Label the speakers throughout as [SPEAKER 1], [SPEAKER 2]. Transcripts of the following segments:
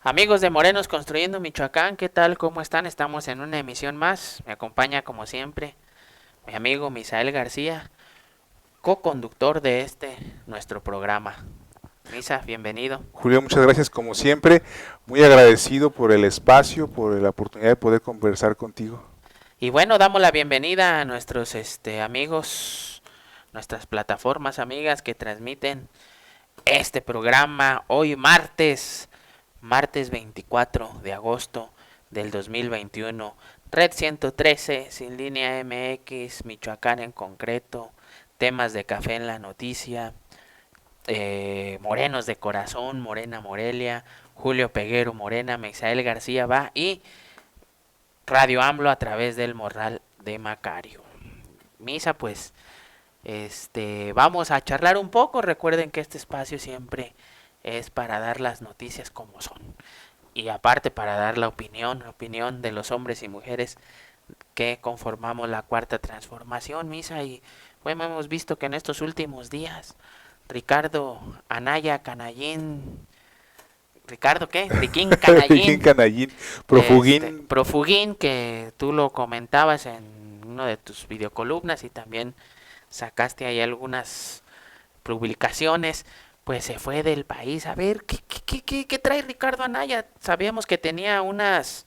[SPEAKER 1] Amigos de Morenos Construyendo Michoacán, ¿qué tal? ¿Cómo están? Estamos en una emisión más. Me acompaña como siempre mi amigo Misael García, co-conductor de nuestro programa. Misa, bienvenido.
[SPEAKER 2] Julio, muchas gracias como siempre. Muy agradecido por el espacio, por la oportunidad de poder conversar contigo.
[SPEAKER 1] Y bueno, damos la bienvenida a nuestros amigos, nuestras plataformas amigas que transmiten este programa hoy martes 24 de agosto del 2021. Red 113, Sin Línea MX, Michoacán en concreto, temas de café en la noticia, Morenos de Corazón, Morena Morelia, Julio Peguero Morena, Misael García va y Radio AMLO a través del Morral de Macario. Misa, pues, vamos a charlar un poco. Recuerden que este espacio siempre es para dar las noticias como son. Y aparte para dar la opinión de los hombres y mujeres que conformamos la cuarta transformación, Misa. Y bueno, hemos visto que en estos últimos días, Ricardo Anaya Canallín, Ricardo qué, Riquín
[SPEAKER 2] Bien
[SPEAKER 1] Canallín,
[SPEAKER 2] canallín, profugín.
[SPEAKER 1] Profugín, que tú lo comentabas en uno de tus videocolumnas y también sacaste ahí algunas publicaciones, pues se fue del país. A ver, ¿qué trae Ricardo Anaya? Sabíamos que tenía unas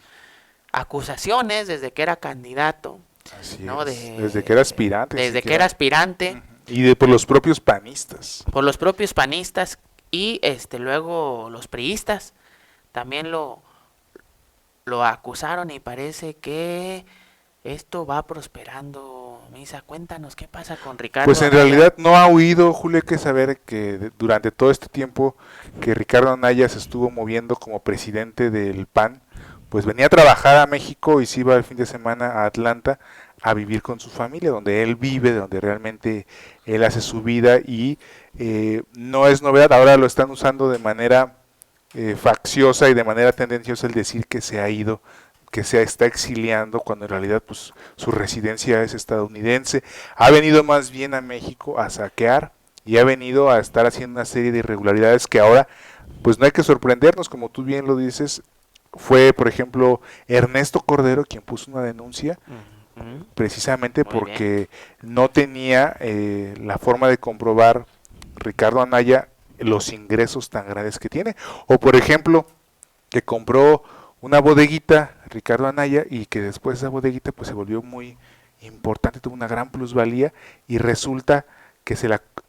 [SPEAKER 1] acusaciones desde que era candidato,
[SPEAKER 2] Así
[SPEAKER 1] ¿no?
[SPEAKER 2] es, desde que era aspirante
[SPEAKER 1] Desde que era
[SPEAKER 2] siquiera.
[SPEAKER 1] aspirante,
[SPEAKER 2] Ujú. Y de por los propios panistas.
[SPEAKER 1] por los propios panistas y luego los priistas también lo acusaron y parece que esto va prosperando. Misa, cuéntanos qué pasa con
[SPEAKER 2] Pues
[SPEAKER 1] Ricardo
[SPEAKER 2] en
[SPEAKER 1] Anaya.
[SPEAKER 2] realidad no ha huido, Julio, hay que saber que durante todo este tiempo que Ricardo Anaya se estuvo moviendo como presidente del PAN, pues venía a trabajar a México y se iba el fin de semana a Atlanta a vivir con su familia, donde él vive, donde realmente él hace su vida y no es novedad, ahora lo están usando de manera facciosa y de manera tendenciosa el decir que se ha ido, que se está exiliando, cuando en realidad pues su residencia es estadounidense. Ha venido más bien a México a saquear y ha venido a estar haciendo una serie de irregularidades que ahora pues no hay que sorprendernos, como tú bien lo dices. Fue, por ejemplo, Ernesto Cordero quien puso una denuncia
[SPEAKER 1] Ujú.
[SPEAKER 2] precisamente
[SPEAKER 1] Muy bien.
[SPEAKER 2] porque no tenía la forma de comprobar Ricardo Anaya los ingresos tan grandes que tiene. O por ejemplo, que compró una bodeguita Ricardo Anaya y que después esa bodeguita pues se volvió muy importante, tuvo una gran plusvalía y resulta que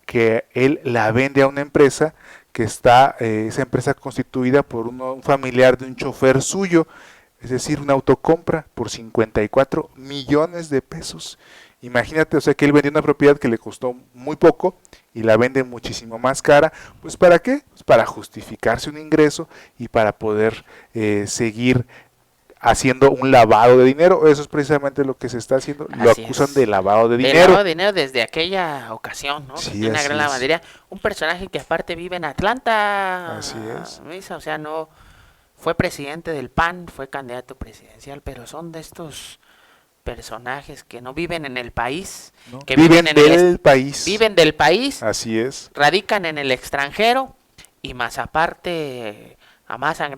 [SPEAKER 2] que él la vende a una empresa que está esa empresa constituida por un familiar de un chofer suyo, es decir, una autocompra por 54 millones de pesos. Imagínate, o sea que él vendió una propiedad que le costó muy poco y la vende muchísimo más cara. Pues ¿para qué? Pues para justificarse un ingreso y para poder seguir haciendo un lavado de dinero. Eso es precisamente lo que se está haciendo. Lo
[SPEAKER 1] Así
[SPEAKER 2] acusan de
[SPEAKER 1] es.
[SPEAKER 2] lavado de
[SPEAKER 1] De lavado
[SPEAKER 2] dinero.
[SPEAKER 1] de dinero desde aquella ocasión, ¿no? Que
[SPEAKER 2] Sí,
[SPEAKER 1] tiene una gran
[SPEAKER 2] así es.
[SPEAKER 1] lavandería. Un personaje que aparte vive en
[SPEAKER 2] Así
[SPEAKER 1] Atlanta,
[SPEAKER 2] es.
[SPEAKER 1] Misa, o sea, no fue presidente del PAN, fue candidato presidencial, pero son de estos personajes que no viven en el país,
[SPEAKER 2] ¿No?
[SPEAKER 1] que viven
[SPEAKER 2] Viven
[SPEAKER 1] en
[SPEAKER 2] del país.
[SPEAKER 1] viven del país,
[SPEAKER 2] Así es.
[SPEAKER 1] radican en el extranjero y más aparte amasan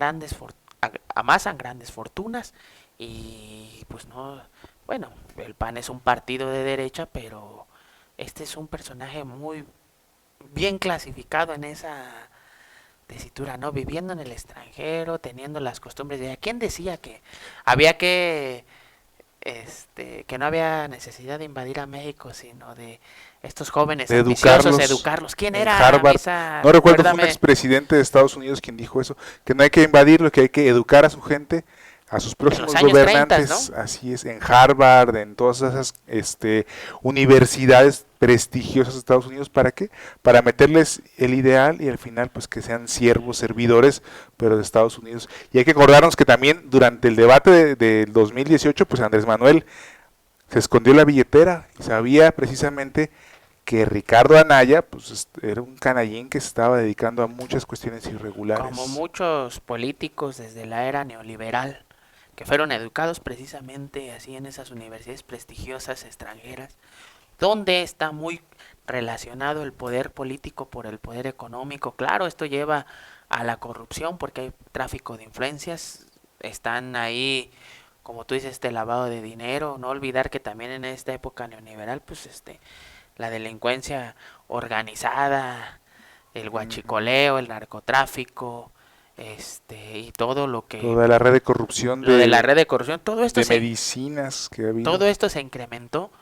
[SPEAKER 1] amasan grandes fortunas y pues no, bueno, el PAN es un partido de derecha, pero este es un personaje muy bien clasificado en esa tesitura, ¿no? Viviendo en el extranjero, teniendo las costumbres de allá. ¿Quién decía que había que no había necesidad de invadir a México, sino de estos jóvenes
[SPEAKER 2] De
[SPEAKER 1] ambiciosos,
[SPEAKER 2] educarlos
[SPEAKER 1] educarlos? ¿Quién
[SPEAKER 2] en
[SPEAKER 1] era,
[SPEAKER 2] Harvard.
[SPEAKER 1] Misa?
[SPEAKER 2] No recuerdo, fue un
[SPEAKER 1] Recuérdame.
[SPEAKER 2] expresidente de Estados Unidos quien dijo eso, que no hay que invadirlo, que hay que educar a su gente, a sus
[SPEAKER 1] En los
[SPEAKER 2] próximos
[SPEAKER 1] años 30, ¿no?
[SPEAKER 2] gobernantes. Así es, en Harvard, en todas esas universidades prestigiosas de Estados Unidos. ¿Para qué? Para meterles el ideal y al final pues que sean siervos, servidores, pero de Estados Unidos. Y hay que acordarnos que también durante el debate del 2018, pues Andrés Manuel se escondió la billetera y sabía precisamente que Ricardo Anaya pues era un canallín que se estaba dedicando a muchas cuestiones
[SPEAKER 1] Como
[SPEAKER 2] irregulares.
[SPEAKER 1] muchos políticos desde la era neoliberal, que fueron educados precisamente así en esas universidades prestigiosas extranjeras, donde está muy relacionado el poder político por el poder económico. Claro, esto lleva a la corrupción porque hay tráfico de influencias, están ahí, como tú dices, este lavado de dinero. No olvidar que también en esta época neoliberal, pues la delincuencia organizada, el huachicoleo, el narcotráfico, y todo lo que,
[SPEAKER 2] Toda la red de corrupción
[SPEAKER 1] lo de la red de corrupción, todo esto
[SPEAKER 2] de medicinas que ha habido.
[SPEAKER 1] todo esto se incrementó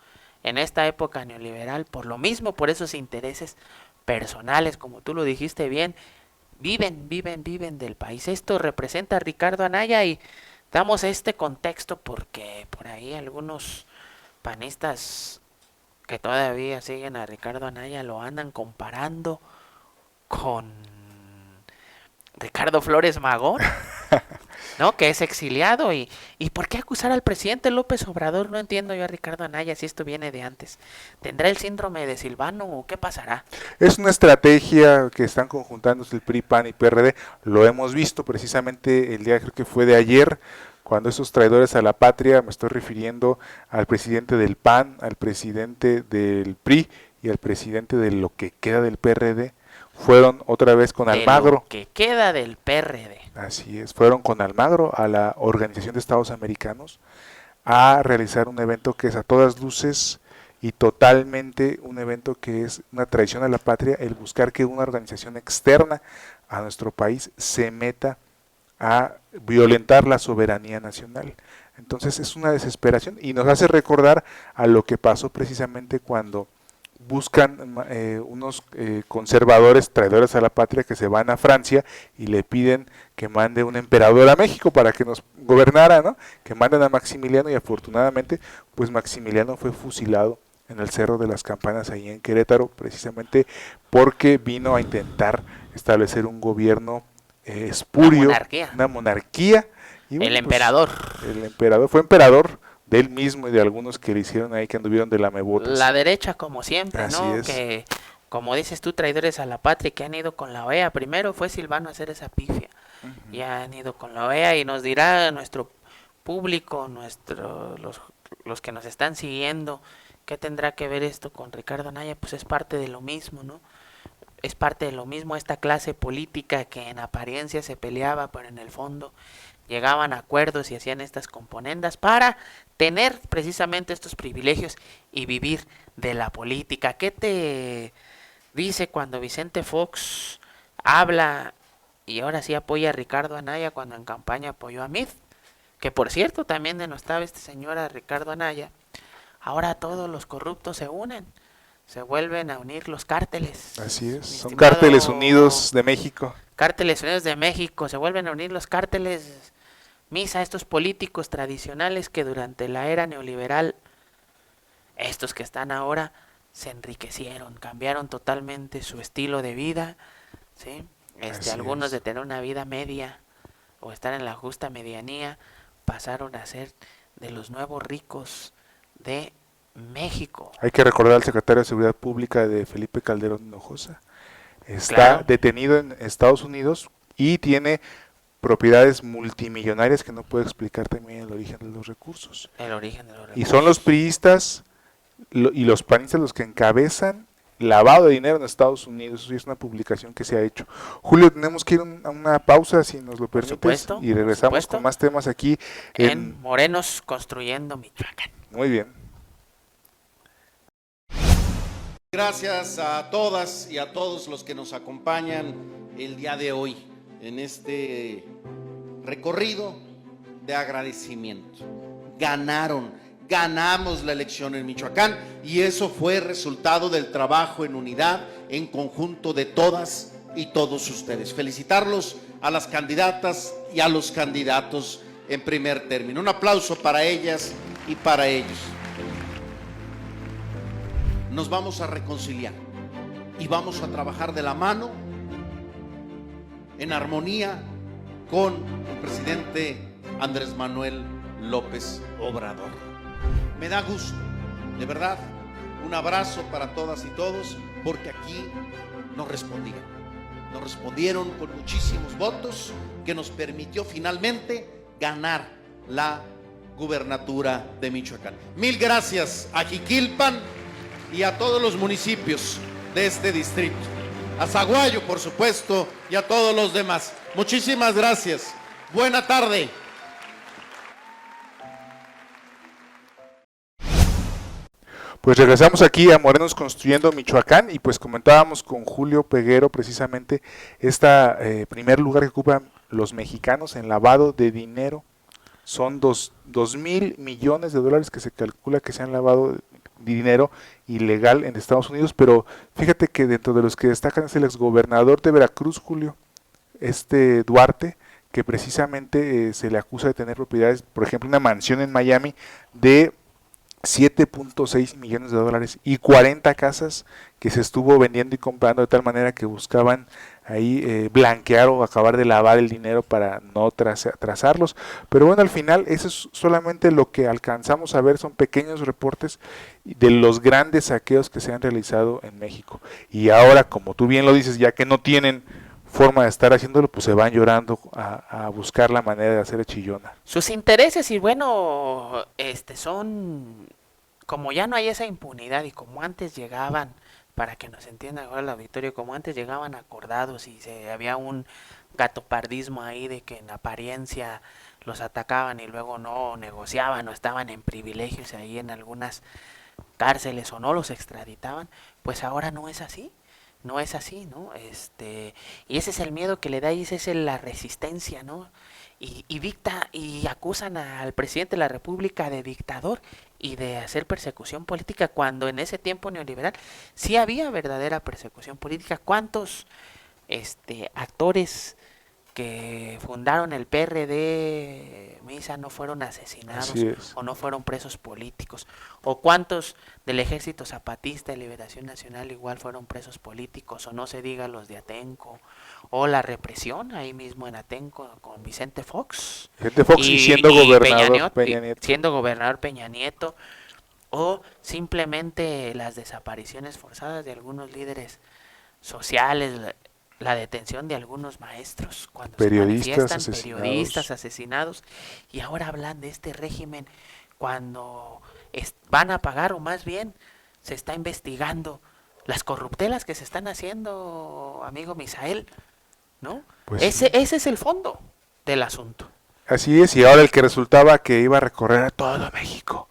[SPEAKER 1] en esta época neoliberal por lo mismo, por esos intereses personales, como tú lo dijiste bien, viven del país. Esto representa a Ricardo Anaya y damos este contexto porque por ahí algunos panistas que todavía siguen a Ricardo Anaya lo andan comparando con Ricardo Flores Magón, ¿no? Que es exiliado. ¿Y por qué acusar al presidente López Obrador? No entiendo yo a Ricardo Anaya si esto viene de antes. ¿Tendrá el síndrome de Silvano o qué pasará?
[SPEAKER 2] Es una estrategia que están conjuntándose el PRI, PAN y PRD. Lo hemos visto precisamente el día, creo que fue de ayer, cuando esos traidores a la patria, me estoy refiriendo al presidente del PAN, al presidente del PRI y al presidente de lo que queda del PRD, fueron otra vez con Almagro.
[SPEAKER 1] Lo que queda del PRD.
[SPEAKER 2] Así es, fueron con Almagro a la Organización de Estados Americanos a realizar un evento que es a todas luces y totalmente un evento que es una traición a la patria, el buscar que una organización externa a nuestro país se meta a violentar la soberanía nacional. Entonces es una desesperación y nos hace recordar a lo que pasó precisamente cuando buscan unos conservadores traidores a la patria que se van a Francia y le piden que mande un emperador a México para que nos gobernara, ¿no? Que manden a Maximiliano y afortunadamente pues Maximiliano fue fusilado en el Cerro de las Campanas ahí en Querétaro precisamente porque vino a intentar establecer un gobierno espurio, una monarquía y,
[SPEAKER 1] bueno, el emperador.
[SPEAKER 2] Pues, el emperador fue emperador de él mismo y de algunos que le hicieron ahí, que anduvieron de lamebotas.
[SPEAKER 1] La derecha, como siempre,
[SPEAKER 2] así
[SPEAKER 1] ¿no?
[SPEAKER 2] Es.
[SPEAKER 1] Que, como dices tú, traidores a la patria que han ido con la OEA. Primero fue Silvano a hacer esa pifia. Y han ido con la OEA y nos dirá nuestro público, los que nos están siguiendo, ¿qué tendrá que ver esto con Ricardo Anaya? Pues es parte de lo mismo, ¿no? Es parte de lo mismo esta clase política que en apariencia se peleaba, pero en el fondo llegaban a acuerdos y hacían estas componendas para tener precisamente estos privilegios y vivir de la política. ¿Qué te dice cuando Vicente Fox habla y ahora sí apoya a Ricardo Anaya cuando en campaña apoyó a Mid? Que por cierto también denostaba este señor a Ricardo Anaya. Ahora todos los corruptos se unen, se vuelven a unir los cárteles.
[SPEAKER 2] Así es, son cárteles unidos de México.
[SPEAKER 1] Cárteles Unidos de México, se vuelven a unir los cárteles Misa, estos políticos tradicionales que durante la era neoliberal, estos que están ahora, se enriquecieron, cambiaron totalmente su estilo de vida, ¿sí? Algunos de tener una vida media o estar en la justa medianía, pasaron a ser de los nuevos ricos de México.
[SPEAKER 2] Hay que recordar al secretario de Seguridad Pública de Felipe Calderón Hinojosa. Está detenido en Estados Unidos y tiene propiedades multimillonarias que no puede explicar también el origen de los recursos.
[SPEAKER 1] El origen de los recursos.
[SPEAKER 2] Y son los priistas y los panistas los que encabezan lavado de dinero en Estados Unidos. Eso es una publicación que se ha hecho. Julio, tenemos que ir a una pausa, si nos lo permites,
[SPEAKER 1] supuesto,
[SPEAKER 2] y regresamos con más temas aquí
[SPEAKER 1] en Morenos Construyendo Michoacán.
[SPEAKER 2] Muy bien.
[SPEAKER 3] Gracias a todas y a todos los que nos acompañan el día de hoy en este recorrido de agradecimiento. Ganamos la elección en Michoacán y eso fue resultado del trabajo en unidad, en conjunto de todas y todos ustedes. Felicitarlos a las candidatas y a los candidatos en primer término. Un aplauso para ellas y para ellos. Nos vamos a reconciliar y vamos a trabajar de la mano en armonía con el presidente Andrés Manuel López Obrador. Me da gusto, de verdad, un abrazo para todas y todos, porque aquí nos respondieron con muchísimos votos que nos permitió finalmente ganar la gubernatura de Michoacán. Mil gracias a Jiquilpan y a todos los municipios de este distrito. A Zaguayo, por supuesto, y a todos los demás. Muchísimas gracias. Buena tarde.
[SPEAKER 2] Pues regresamos aquí a Morenos Construyendo Michoacán y pues comentábamos con Julio Peguero precisamente primer lugar que ocupan los mexicanos en lavado de dinero. Son 2,000 millones de dólares que se calcula que se han lavado de dinero ilegal en Estados Unidos, pero fíjate que dentro de los que destacan es el exgobernador de Veracruz, Julio, Duarte, que precisamente se le acusa de tener propiedades, por ejemplo, una mansión en Miami de 7.6 millones de dólares y 40 casas que se estuvo vendiendo y comprando de tal manera que buscaban ahí blanquear o acabar de lavar el dinero para no trazarlos. Pero bueno, al final eso es solamente lo que alcanzamos a ver, son pequeños reportes de los grandes saqueos que se han realizado en México. Y ahora, como tú bien lo dices, ya que no tienen forma de estar haciéndolo, pues se van llorando a buscar la manera de hacer chillona.
[SPEAKER 1] Sus intereses y bueno, son, como ya no hay esa impunidad y como antes llegaban, para que nos entienda ahora el auditorio, como antes llegaban acordados y había un gatopardismo ahí de que en apariencia los atacaban y luego no negociaban o estaban en privilegios ahí en algunas cárceles o no los extraditaban, pues ahora no es así. No es así, ¿no? Y ese es el miedo que le da y esa es la resistencia, ¿no? Y acusan al presidente de la República de dictador y de hacer persecución política cuando en ese tiempo neoliberal sí había verdadera persecución política. ¿Cuántos actores que fundaron el PRD, Misa, no fueron asesinados o no fueron presos políticos? ¿O cuántos del Ejército Zapatista de Liberación Nacional igual fueron presos políticos? O no se diga los de Atenco, o la represión ahí mismo en Atenco con Vicente Fox.
[SPEAKER 2] Y siendo gobernador Peña Nieto.
[SPEAKER 1] Siendo gobernador Peña Nieto. O simplemente las desapariciones forzadas de algunos líderes sociales, la detención de algunos maestros cuando periodistas asesinados, y ahora hablan de este régimen cuando van a pagar, o más bien se está investigando las corruptelas que se están haciendo, amigo Misael, ¿no? Pues ese es el fondo del asunto.
[SPEAKER 2] Así es, y ahora el que resultaba que iba a recorrer a todo México,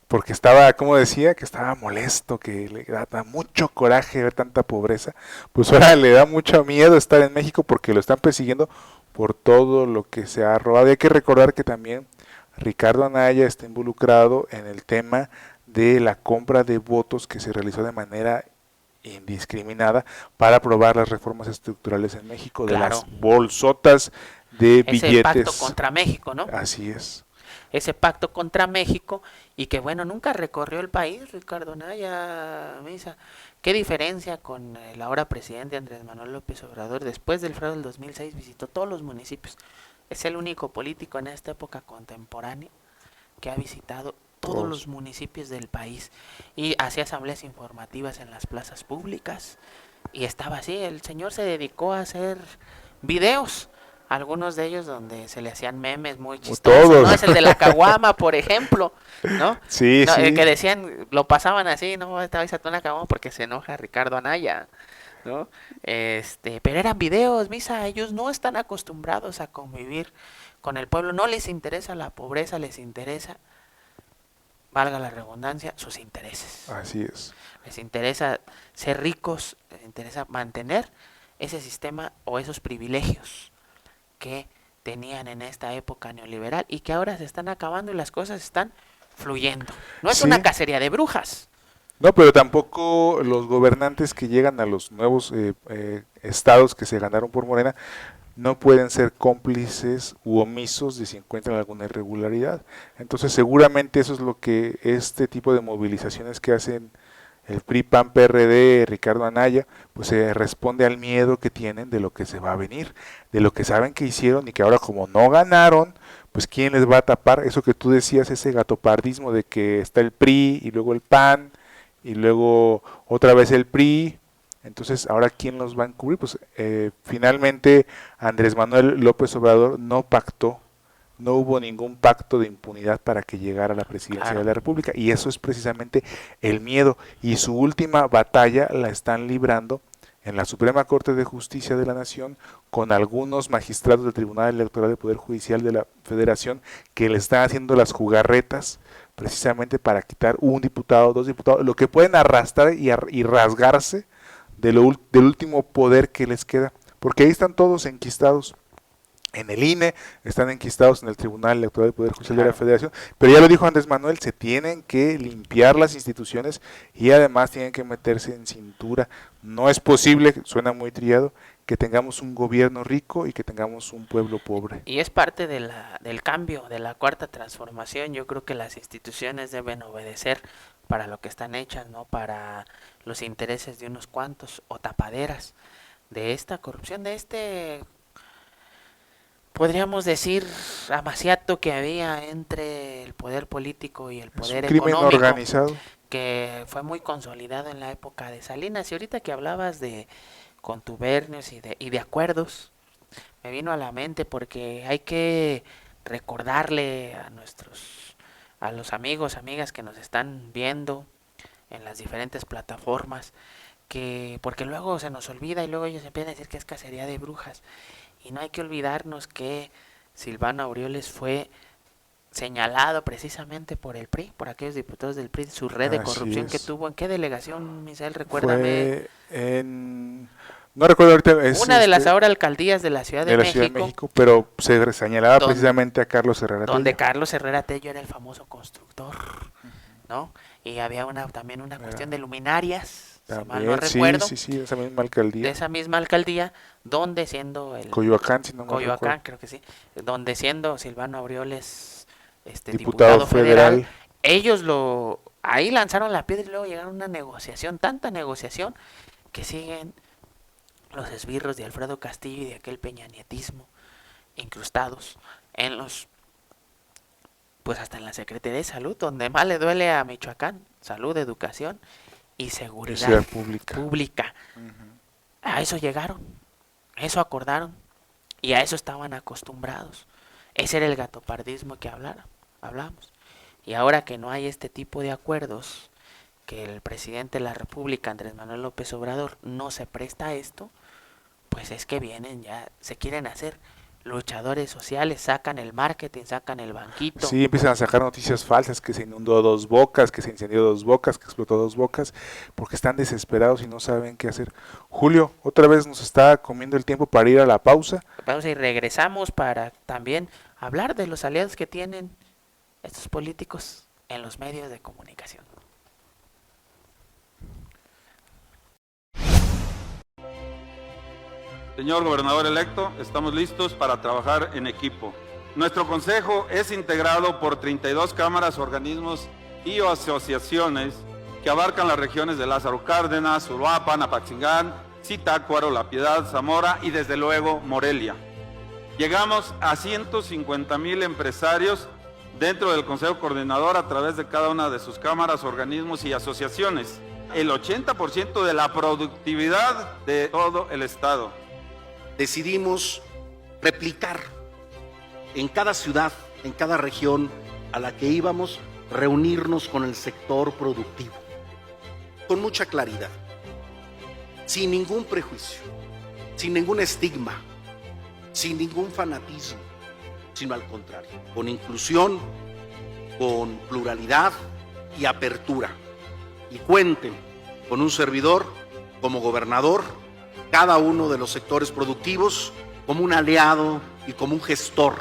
[SPEAKER 2] porque estaba, como decía, que estaba molesto, que le da mucho coraje ver tanta pobreza, pues ahora le da mucho miedo estar en México porque lo están persiguiendo por todo lo que se ha robado. Y hay que recordar que también Ricardo Anaya está involucrado en el tema de la compra de votos que se realizó de manera indiscriminada para aprobar las reformas estructurales en México, de las bolsotas de billetes.
[SPEAKER 1] Ese pacto contra México, ¿no?
[SPEAKER 2] Así es.
[SPEAKER 1] Ese pacto contra México y que bueno, nunca recorrió el país, Ricardo Anaya, Misa. ¿Qué diferencia con el ahora presidente Andrés Manuel López Obrador? Después del fraude del 2006 visitó todos los municipios. Es el único político en esta época contemporánea que ha visitado todos los municipios del país y hacía asambleas informativas en las plazas públicas y estaba así. El señor se dedicó a hacer videos, algunos de ellos donde se le hacían memes muy chistosos, ¿no? Es el de la caguama, por ejemplo, ¿no?
[SPEAKER 2] Sí,
[SPEAKER 1] no,
[SPEAKER 2] sí.
[SPEAKER 1] Que decían, lo pasaban así, no, esta vez a una caguama porque se enoja Ricardo Anaya, ¿no? Pero eran videos, Misa, ellos no están acostumbrados a convivir con el pueblo, no les interesa la pobreza, les interesa, valga la redundancia, sus intereses.
[SPEAKER 2] Así es.
[SPEAKER 1] Les interesa ser ricos, les interesa mantener ese sistema o esos privilegios que tenían en esta época neoliberal y que ahora se están acabando y las cosas están fluyendo. No es una cacería de brujas.
[SPEAKER 2] No, pero tampoco los gobernantes que llegan a los nuevos estados que se ganaron por Morena no pueden ser cómplices u omisos de si encuentran alguna irregularidad. Entonces seguramente eso es lo que este tipo de movilizaciones que hacen el PRI, PAN, PRD, Ricardo Anaya, pues se responde al miedo que tienen de lo que se va a venir, de lo que saben que hicieron y que ahora como no ganaron, pues quién les va a tapar eso que tú decías, ese gatopardismo de que está el PRI y luego el PAN y luego otra vez el PRI. Entonces, ¿ahora quién los va a encubrir? Pues finalmente Andrés Manuel López Obrador no pactó no hubo ningún pacto de impunidad para que llegara a la presidencia
[SPEAKER 1] Claro.
[SPEAKER 2] de la República, y eso es precisamente el miedo, y su última batalla la están librando en la Suprema Corte de Justicia de la Nación, con algunos magistrados del Tribunal Electoral del Poder Judicial de la Federación que le están haciendo las jugarretas precisamente para quitar un diputado, dos diputados, lo que pueden arrastrar y rasgarse del último poder que les queda, porque ahí están todos enquistados en el INE, están enquistados en el Tribunal Electoral del Poder Judicial de la
[SPEAKER 1] Claro.
[SPEAKER 2] Federación, pero ya lo dijo Andrés Manuel, se tienen que limpiar las instituciones y además tienen que meterse en cintura. No es posible, suena muy trillado, que tengamos un gobierno rico y que tengamos un pueblo pobre.
[SPEAKER 1] Y es parte de del cambio, de la cuarta transformación. Yo creo que las instituciones deben obedecer para lo que están hechas, no para los intereses de unos cuantos o tapaderas de esta corrupción, de este, podríamos decir, amaciato que había entre el poder político y el
[SPEAKER 2] Es un
[SPEAKER 1] poder
[SPEAKER 2] crimen
[SPEAKER 1] económico,
[SPEAKER 2] organizado.
[SPEAKER 1] que fue muy consolidado en la época de Salinas. Y ahorita que hablabas de contubernios y de acuerdos, me vino a la mente porque hay que recordarle a los amigos, amigas que nos están viendo en las diferentes plataformas, que porque luego se nos olvida y luego ellos empiezan a decir que es cacería de brujas. Y no hay que olvidarnos que Silvano Aureoles fue señalado precisamente por el PRI, por aquellos diputados del PRI, su red de
[SPEAKER 2] Así
[SPEAKER 1] corrupción que
[SPEAKER 2] es.
[SPEAKER 1] tuvo. ¿En qué delegación, Misael? Recuérdame.
[SPEAKER 2] Fue en... No recuerdo ahorita, es
[SPEAKER 1] Una de las ahora alcaldías de la Ciudad de
[SPEAKER 2] la Ciudad de
[SPEAKER 1] México,
[SPEAKER 2] México, pero se señalaba
[SPEAKER 1] Don-
[SPEAKER 2] precisamente a Carlos Herrera
[SPEAKER 1] donde
[SPEAKER 2] Tello.
[SPEAKER 1] Carlos Herrera Tello era el famoso constructor, ¿no? Y había también una cuestión de luminarias, si mal no
[SPEAKER 2] También, sí,
[SPEAKER 1] recuerdo,
[SPEAKER 2] sí, esa misma
[SPEAKER 1] de
[SPEAKER 2] alcaldía.
[SPEAKER 1] esa misma alcaldía, donde siendo el
[SPEAKER 2] Coyoacán, si no me
[SPEAKER 1] Coyoacán,
[SPEAKER 2] recuerdo.
[SPEAKER 1] creo que sí, donde siendo Silvano Aureoles
[SPEAKER 2] Diputado
[SPEAKER 1] diputado federal,
[SPEAKER 2] federal.
[SPEAKER 1] ellos ahí lanzaron la piedra y luego llegaron a una negociación, tanta negociación que siguen los esbirros de Alfredo Castillo y de aquel peñanietismo incrustados en pues hasta en la Secretaría de Salud, donde más le duele a Michoacán, salud, educación y seguridad
[SPEAKER 2] Pública.
[SPEAKER 1] pública. A eso llegaron, a eso acordaron y a eso estaban acostumbrados. Ese era el gatopardismo que hablamos. Y ahora que no hay este tipo de acuerdos, que el presidente de la República, Andrés Manuel López Obrador, no se presta a esto, pues es que vienen ya, se quieren hacer luchadores sociales, sacan el marketing, sacan el banquito.
[SPEAKER 2] Sí, empiezan a sacar noticias falsas, que se inundó Dos Bocas, que se incendió Dos Bocas, que explotó Dos Bocas, porque están desesperados y no saben qué hacer. Julio, otra vez nos está comiendo el tiempo para ir a la pausa.
[SPEAKER 1] Pausa y regresamos para también hablar de los aliados que tienen estos políticos en los medios de comunicación.
[SPEAKER 4] Señor gobernador electo, estamos listos para trabajar en equipo. Nuestro consejo es integrado por 32 cámaras, organismos y asociaciones que abarcan las regiones de Lázaro Cárdenas, Uruapan, Apaxingán, Zitácuaro, La Piedad, Zamora y desde luego Morelia. Llegamos a 150,000 empresarios dentro del Consejo Coordinador a través de cada una de sus cámaras, organismos y asociaciones. El 80% de la productividad de todo el estado.
[SPEAKER 3] Decidimos replicar en cada ciudad, en cada región a la que íbamos, reunirnos con el sector productivo, con mucha claridad, sin ningún prejuicio, sin ningún estigma, sin ningún fanatismo, sino al contrario, con inclusión, con pluralidad y apertura. Y cuenten con un servidor como gobernador, cada uno de los sectores productivos como un aliado y como un gestor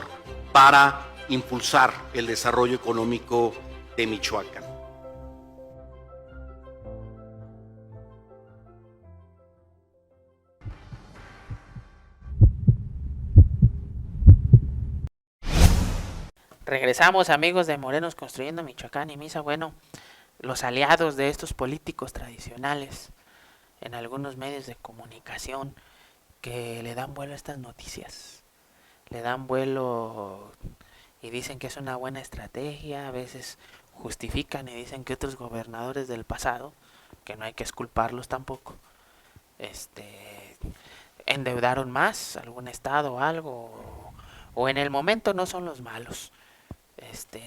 [SPEAKER 3] para impulsar el desarrollo económico de Michoacán.
[SPEAKER 1] Regresamos, amigos de Morenos Construyendo Michoacán y Misa. Bueno, los aliados de estos políticos tradicionales en algunos medios de comunicación que le dan vuelo a estas noticias, le dan vuelo y dicen que es una buena estrategia, a veces justifican y dicen que otros gobernadores del pasado, que no hay que esculparlos tampoco, endeudaron más algún estado o algo, o en el momento no son los malos.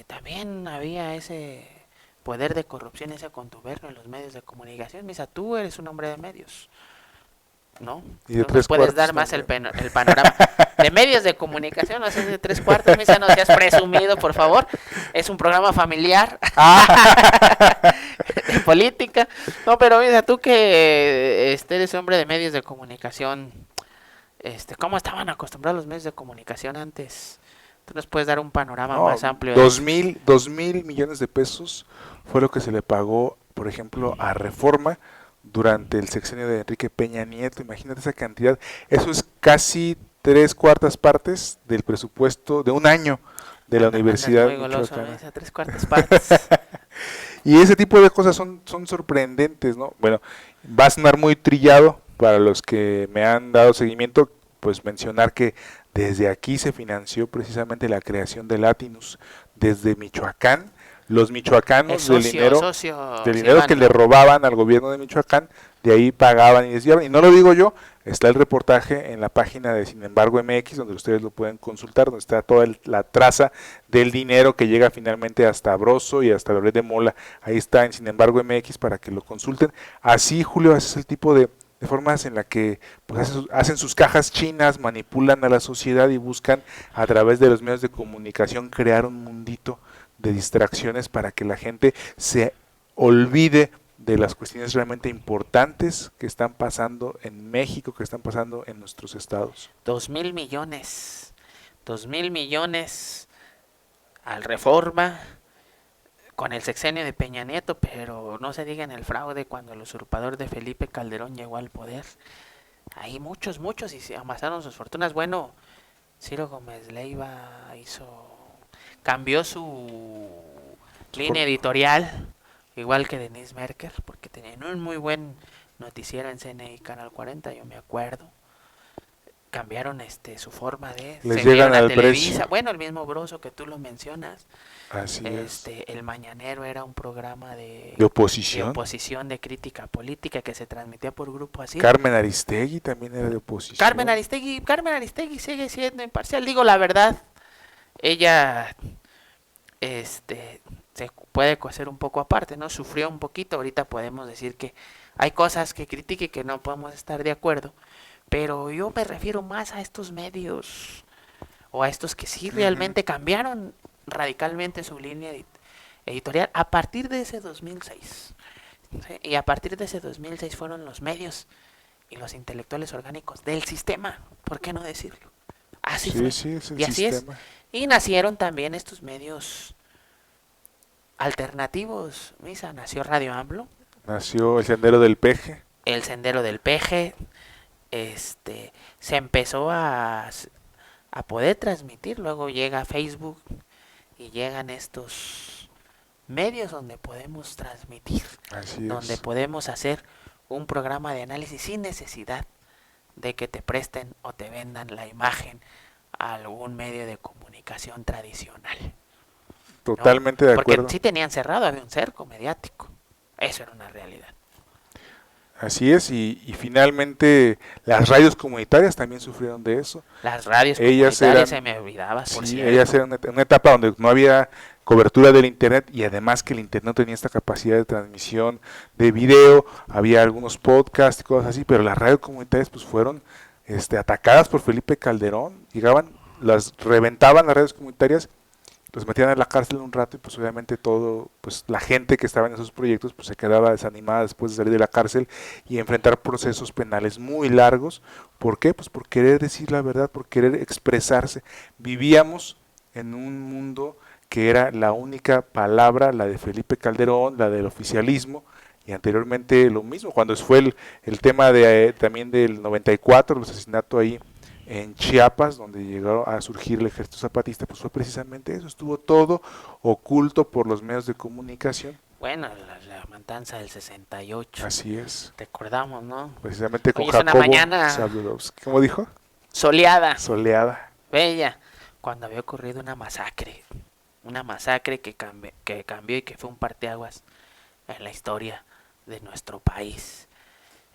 [SPEAKER 1] También había ese poder de corrupción, ese contubernio en los medios de comunicación. Misa, tú eres un hombre de medios, ¿no?
[SPEAKER 2] Y de
[SPEAKER 1] Tú nos
[SPEAKER 2] tres
[SPEAKER 1] puedes
[SPEAKER 2] cuartos
[SPEAKER 1] dar más el
[SPEAKER 2] también.
[SPEAKER 1] panorama de medios de comunicación, no sé, de tres cuartos. Misa, no seas presumido, por favor. Es un programa familiar de política. No, pero mira, tú que eres hombre de medios de comunicación, ¿cómo estaban acostumbrados los medios de comunicación antes? Tú nos puedes dar un panorama
[SPEAKER 2] No,
[SPEAKER 1] más amplio de esto.
[SPEAKER 2] 2,000 millones de pesos fue lo que se le pagó, por ejemplo, a Reforma durante el sexenio de Enrique Peña Nieto. Imagínate esa cantidad. Eso es casi 3/4 partes del presupuesto de un año de la
[SPEAKER 1] Andas
[SPEAKER 2] Universidad
[SPEAKER 1] muy goloso,
[SPEAKER 2] Michoacana.
[SPEAKER 1] Misa, 3/4 partes.
[SPEAKER 2] Y ese tipo de cosas son sorprendentes, ¿no? Bueno, va a sonar muy trillado para los que me han dado seguimiento, pues mencionar que desde aquí se financió precisamente la creación de Latinus, desde Michoacán. Los michoacanos
[SPEAKER 1] Es
[SPEAKER 2] del
[SPEAKER 1] socio
[SPEAKER 2] dinero que le
[SPEAKER 1] Silvano.
[SPEAKER 2] robaban al gobierno de Michoacán, de ahí pagaban y desviaban. Y no lo digo yo, está el reportaje en la página de Sin embargo MX, donde ustedes lo pueden consultar, donde está toda la traza del dinero que llega finalmente hasta Broso y hasta Loret de Mola. Ahí está en Sin embargo MX para que lo consulten. Así, Julio, ese es el tipo de formas en la que pues, hacen sus cajas chinas, manipulan a la sociedad y buscan a través de los medios de comunicación crear un mundito de distracciones para que la gente se olvide de las cuestiones realmente importantes que están pasando en México, que están pasando en nuestros estados.
[SPEAKER 1] 2,000 millones. 2,000 millones al Reforma con el sexenio de Peña Nieto, pero no se diga en el fraude cuando el usurpador de Felipe Calderón llegó al poder. Ahí muchos y se amasaron sus fortunas. Bueno, Ciro Gómez Leiva cambió su línea editorial, igual que Denise Merker, porque tenían un muy buen noticiero en CNI Canal 40, yo me acuerdo. Cambiaron su forma de,
[SPEAKER 2] Les
[SPEAKER 1] se
[SPEAKER 2] llegan
[SPEAKER 1] vieron a
[SPEAKER 2] al
[SPEAKER 1] Televisa,
[SPEAKER 2] precio.
[SPEAKER 1] bueno, el mismo Broso que tú lo mencionas.
[SPEAKER 2] Así es.
[SPEAKER 1] El Mañanero era un programa
[SPEAKER 2] De
[SPEAKER 1] de
[SPEAKER 2] oposición.
[SPEAKER 1] oposición, de crítica política que se transmitía por Grupo Así.
[SPEAKER 2] Carmen Aristegui también era de oposición.
[SPEAKER 1] Carmen Aristegui sigue siendo imparcial, digo la verdad. Ella se puede coser un poco aparte, ¿no? Sufrió un poquito, ahorita podemos decir que hay cosas que critique y que no podemos estar de acuerdo, pero yo me refiero más a estos medios o a estos que sí realmente cambiaron radicalmente su línea editorial a partir de ese 2006. ¿Sí? Y a partir de ese 2006 fueron los medios y los intelectuales orgánicos del sistema, ¿por qué no decirlo? Así
[SPEAKER 2] Sí,
[SPEAKER 1] fue.
[SPEAKER 2] sí, es el
[SPEAKER 1] Y así
[SPEAKER 2] sistema.
[SPEAKER 1] es. Y nacieron también estos medios alternativos. Misa, nació Radio AMLO,
[SPEAKER 2] Nació el Sendero del Peje.
[SPEAKER 1] el Sendero del Peje, se empezó a poder transmitir, luego llega Facebook y llegan estos medios donde podemos transmitir,
[SPEAKER 2] Así
[SPEAKER 1] donde
[SPEAKER 2] es.
[SPEAKER 1] podemos hacer un programa de análisis sin necesidad de que te presten o te vendan la imagen a algún medio de comunicación tradicional.
[SPEAKER 2] Totalmente
[SPEAKER 1] ¿no?
[SPEAKER 2] de
[SPEAKER 1] Porque
[SPEAKER 2] acuerdo.
[SPEAKER 1] sí tenían cerrado, había un cerco mediático. Eso era una realidad.
[SPEAKER 2] Así es, y finalmente las radios comunitarias también sufrieron de eso.
[SPEAKER 1] Las radios
[SPEAKER 2] Ellas
[SPEAKER 1] comunitarias
[SPEAKER 2] eran,
[SPEAKER 1] se me olvidaba, por
[SPEAKER 2] sí,
[SPEAKER 1] cierto.
[SPEAKER 2] ellas eran una etapa donde no había cobertura del internet y además que el internet no tenía esta capacidad de transmisión de video, había algunos podcasts y cosas así, pero las radios comunitarias pues fueron atacadas por Felipe Calderón, llegaban, las reventaban las radios comunitarias, los metían en la cárcel un rato y pues obviamente todo, pues la gente que estaba en esos proyectos pues se quedaba desanimada después de salir de la cárcel y enfrentar procesos penales muy largos. ¿Por qué? Pues por querer decir la verdad, por querer expresarse. Vivíamos en un mundo que era la única palabra, la de Felipe Calderón, la del oficialismo, y anteriormente lo mismo, cuando fue el tema de también del 94, el asesinato ahí en Chiapas, donde llegó a surgir el ejército zapatista, pues fue precisamente eso, estuvo todo oculto por los medios de comunicación.
[SPEAKER 1] Bueno, la matanza del 68.
[SPEAKER 2] Así es.
[SPEAKER 1] Recordamos, ¿no?
[SPEAKER 2] Precisamente con
[SPEAKER 1] Hoy es una
[SPEAKER 2] Jacobo
[SPEAKER 1] mañana
[SPEAKER 2] Zabludovsky. ¿Cómo dijo?
[SPEAKER 1] soleada,
[SPEAKER 2] Soleada.
[SPEAKER 1] bella, cuando había ocurrido una masacre que cambió y que fue un parteaguas en la historia de nuestro país.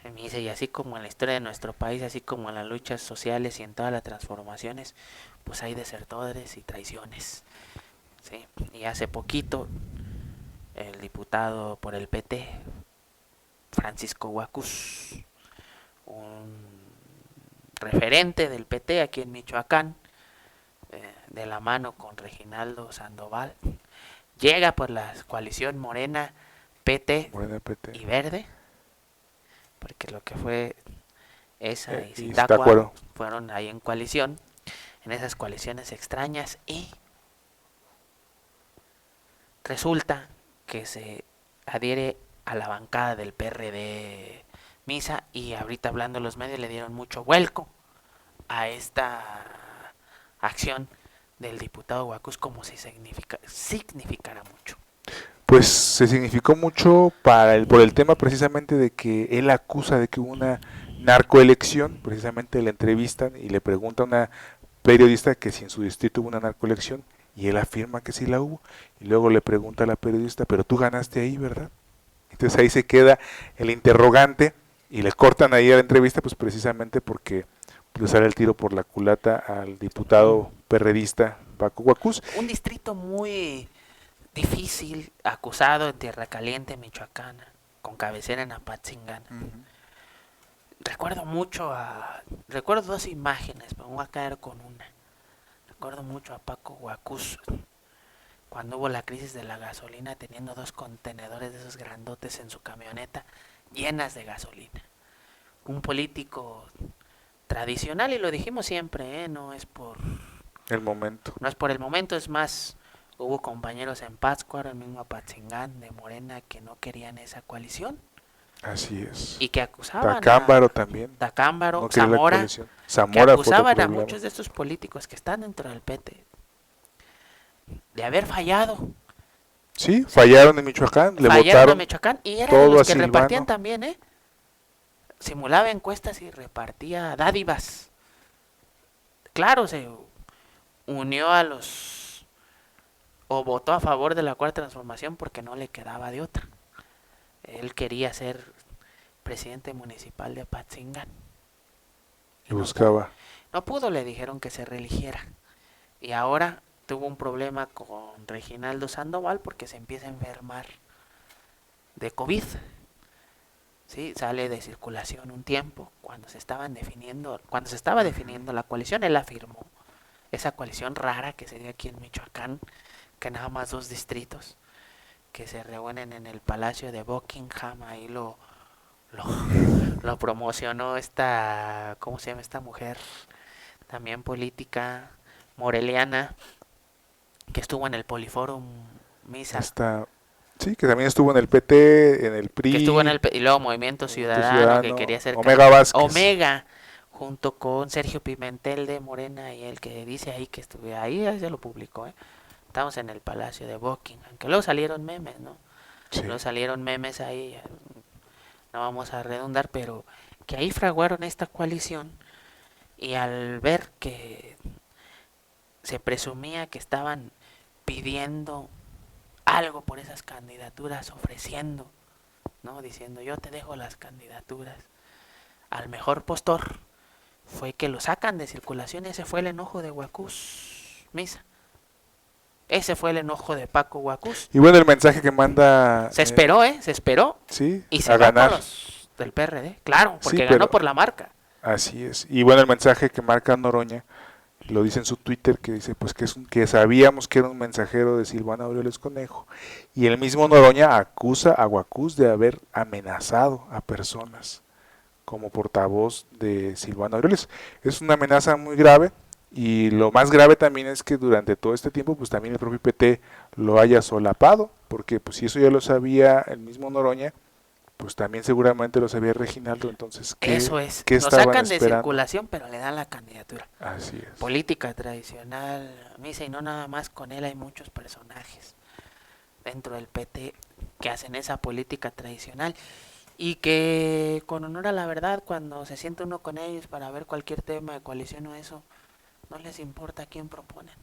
[SPEAKER 1] Misa, y así como en la historia de nuestro país, así como en las luchas sociales y en todas las transformaciones, pues hay desertores y traiciones. ¿Sí? Y hace poquito, el diputado por el PT, Francisco Huacús, un referente del PT aquí en Michoacán, de la mano con Reginaldo Sandoval, llega por la coalición Morena, PT
[SPEAKER 2] Morena PT.
[SPEAKER 1] y Verde, porque lo que fue esa y
[SPEAKER 2] Y
[SPEAKER 1] Zitácuaro
[SPEAKER 2] Zitácuaro.
[SPEAKER 1] fueron ahí en coalición, en esas coaliciones extrañas, y resulta que se adhiere a la bancada del PRD Misa, y ahorita hablando los medios le dieron mucho vuelco a esta acción del diputado Huacús como si significara mucho.
[SPEAKER 2] Pues se significó mucho por el tema precisamente de que él acusa de que hubo una narcoelección, precisamente le entrevistan y le pregunta a una periodista que si en su distrito hubo una narcoelección, y él afirma que sí la hubo, y luego le pregunta a la periodista, pero tú ganaste ahí, ¿verdad? Entonces ahí se queda el interrogante y le cortan ahí a la entrevista, pues precisamente porque le sale el tiro por la culata al diputado perredista Paco Huacús.
[SPEAKER 1] Un distrito muy difícil, acusado en Tierra Caliente, Michoacana, con cabecera en Apatzingán. Recuerdo dos imágenes, me voy a caer con una. Recuerdo mucho a Paco Huacús cuando hubo la crisis de la gasolina, teniendo 2 contenedores de esos grandotes en su camioneta llenas de gasolina. Un político tradicional, y lo dijimos siempre, no es por
[SPEAKER 2] El momento.
[SPEAKER 1] no es por el momento, es más, hubo compañeros en Pátzcuaro, el mismo Apatzingán de Morena, que no querían esa coalición
[SPEAKER 2] Así es.
[SPEAKER 1] y que acusaban
[SPEAKER 2] Tacámbaro también.
[SPEAKER 1] Tacámbaro,
[SPEAKER 2] No quería la
[SPEAKER 1] Zamora,
[SPEAKER 2] coalición.
[SPEAKER 1] que
[SPEAKER 2] Zamora fue otro
[SPEAKER 1] acusaban a
[SPEAKER 2] problema.
[SPEAKER 1] muchos de estos políticos que están dentro del PT de haber fallado.
[SPEAKER 2] Sí, fallaron en Michoacán, le
[SPEAKER 1] Fallaron
[SPEAKER 2] votaron
[SPEAKER 1] a Michoacán y eran
[SPEAKER 2] todo
[SPEAKER 1] los
[SPEAKER 2] a
[SPEAKER 1] que
[SPEAKER 2] Silvano.
[SPEAKER 1] repartían también, simulaba encuestas y repartía dádivas. Claro, se unió a los, o votó a favor de la Cuarta Transformación porque no le quedaba de otra. Él quería ser presidente municipal de Apatzingán.
[SPEAKER 2] Y buscaba.
[SPEAKER 1] No pudo, le dijeron que se reeligiera. Y ahora tuvo un problema con Reginaldo Sandoval porque se empieza a enfermar de COVID. ¿Sí? Sale de circulación un tiempo. Cuando se estaba definiendo la coalición, él afirmó esa coalición rara que se dio aquí en Michoacán, que nada más 2 distritos que se reúnen en el Palacio de Buckingham. Ahí lo promocionó esta, ¿cómo se llama esta mujer? También política moreliana, que estuvo en el Poliforum Misa.
[SPEAKER 2] Sí, que también estuvo en el PT, en el PRI.
[SPEAKER 1] Que estuvo en y luego Movimiento Ciudadano, que quería ser
[SPEAKER 2] Omega Vázquez.
[SPEAKER 1] Omega, junto con Sergio Pimentel de Morena, y el que dice ahí que estuve ahí, ya se lo publicó, Estamos en el Palacio de Buckingham, que luego salieron memes, ¿no?
[SPEAKER 2] Sí.
[SPEAKER 1] Luego salieron memes ahí, no vamos a redundar, pero que ahí fraguaron esta coalición, y al ver que se presumía que estaban pidiendo algo por esas candidaturas, ofreciendo, ¿no? Diciendo, yo te dejo las candidaturas al mejor postor, fue que lo sacan de circulación. Ese fue el enojo de Huacús Misa. Ese fue el enojo de Paco Huacús.
[SPEAKER 2] Y bueno, el mensaje que manda...
[SPEAKER 1] Se esperó, se esperó.
[SPEAKER 2] Sí,
[SPEAKER 1] y se
[SPEAKER 2] a
[SPEAKER 1] va
[SPEAKER 2] ganar.
[SPEAKER 1] con los del PRD, claro, porque
[SPEAKER 2] Sí,
[SPEAKER 1] ganó por la marca.
[SPEAKER 2] Así es. Y bueno, el mensaje que marca Noroña, lo dice en su Twitter, que dice pues que sabíamos que era un mensajero de Silvano Aureoles Conejo. Y el mismo Noroña acusa a Huacús de haber amenazado a personas como portavoz de Silvano Aureoles. Es una amenaza muy grave, y lo más grave también es que durante todo este tiempo pues también el propio PT lo haya solapado, porque pues si eso ya lo sabía el mismo Noroña, pues también seguramente lo sabía Reginaldo. Entonces,
[SPEAKER 1] Eso es,
[SPEAKER 2] ¿qué
[SPEAKER 1] lo
[SPEAKER 2] estaban
[SPEAKER 1] sacan de
[SPEAKER 2] esperando?
[SPEAKER 1] circulación, pero le dan la candidatura.
[SPEAKER 2] Así es.
[SPEAKER 1] Política tradicional, Misa, y no nada más con él, hay muchos personajes dentro del PT que hacen esa política tradicional, y que con honor a la verdad, cuando se siente uno con ellos para ver cualquier tema de coalición o eso, no les importa quién proponen,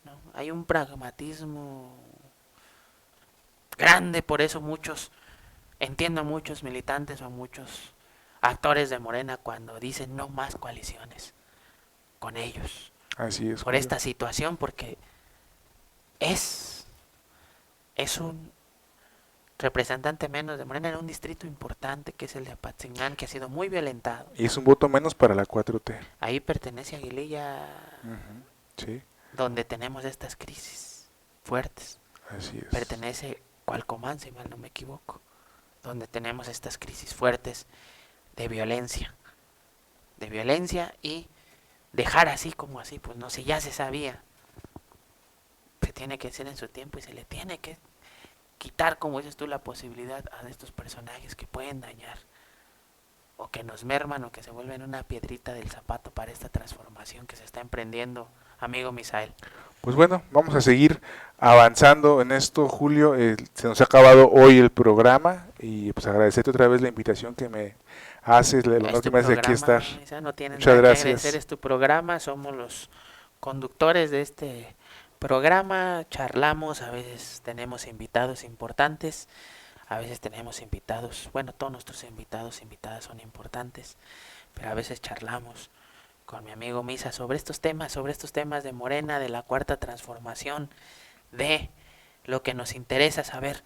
[SPEAKER 1] ¿no? Hay un pragmatismo grande, por eso muchos entiendo a muchos militantes o a muchos actores de Morena cuando dicen no más coaliciones con ellos
[SPEAKER 2] Así es,
[SPEAKER 1] por
[SPEAKER 2] Julio.
[SPEAKER 1] esta situación, porque es un representante menos de Morena en un distrito importante que es el de Apatzingán, que ha sido muy violentado.
[SPEAKER 2] Y es un voto menos para la 4T.
[SPEAKER 1] Ahí pertenece a Aguililla,
[SPEAKER 2] Sí,
[SPEAKER 1] donde tenemos estas crisis fuertes.
[SPEAKER 2] así es.
[SPEAKER 1] Pertenece Cualcomán, si mal no me equivoco, donde tenemos estas crisis fuertes de violencia y dejar así como así, pues no sé, ya se sabía. Se tiene que hacer en su tiempo y se le tiene que quitar, como dices tú, la posibilidad a estos personajes que pueden dañar o que nos merman o que se vuelven una piedrita del zapato para esta transformación que se está emprendiendo, amigo Misael.
[SPEAKER 2] Pues bueno, vamos a seguir avanzando en esto, Julio. Se nos ha acabado hoy el programa y pues agradecerte otra vez la invitación que me haces, el honor que me haces aquí estar.
[SPEAKER 1] Misa, no tienes
[SPEAKER 2] Muchas
[SPEAKER 1] nada que
[SPEAKER 2] gracias.
[SPEAKER 1] agradecer, es tu programa, somos los conductores de este programa, charlamos, a veces tenemos invitados importantes, a veces tenemos invitados, bueno, todos nuestros invitados, invitadas son importantes, pero a veces charlamos con mi amigo Misa sobre estos temas de Morena, de la cuarta transformación, de lo que nos interesa saber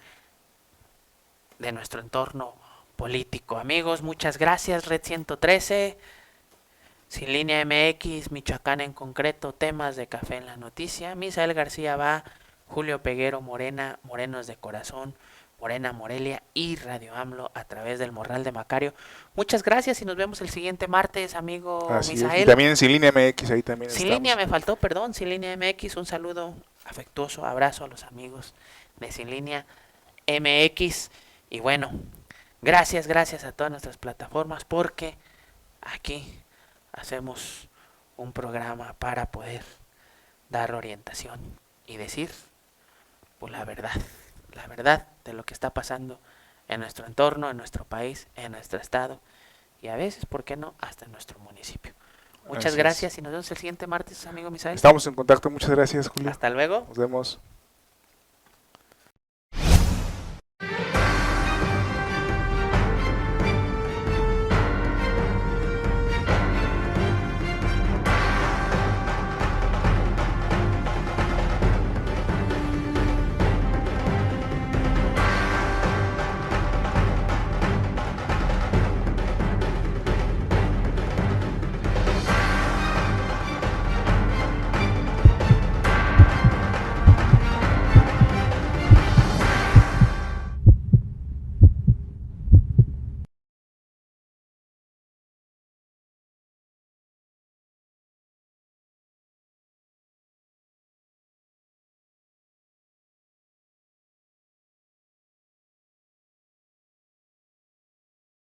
[SPEAKER 1] de nuestro entorno político. Amigos, muchas gracias, Red 113, Sin Línea MX, Michoacán en concreto, temas de Café en la Noticia, Misael García va, Julio Peguero Morena, Morenos de Corazón, Morena Morelia y Radio AMLO a través del Morral de Macario. Muchas gracias y nos vemos el siguiente martes, amigo
[SPEAKER 2] Así es.
[SPEAKER 1] Misael.
[SPEAKER 2] Y también en Sin Línea MX, ahí también
[SPEAKER 1] Sin
[SPEAKER 2] estamos.
[SPEAKER 1] Línea me faltó, perdón, Sin Línea MX, un saludo afectuoso, abrazo a los amigos de Sin Línea MX. Y bueno, gracias a todas nuestras plataformas porque aquí hacemos un programa para poder dar orientación y decir pues, la verdad de lo que está pasando en nuestro entorno, en nuestro país, en nuestro estado y a veces, ¿por qué no?, hasta en nuestro municipio. Muchas
[SPEAKER 2] Así es.
[SPEAKER 1] gracias y nos vemos el siguiente martes, amigo Misael.
[SPEAKER 2] Estamos en contacto, muchas gracias, Julio.
[SPEAKER 1] Hasta luego.
[SPEAKER 2] Nos vemos.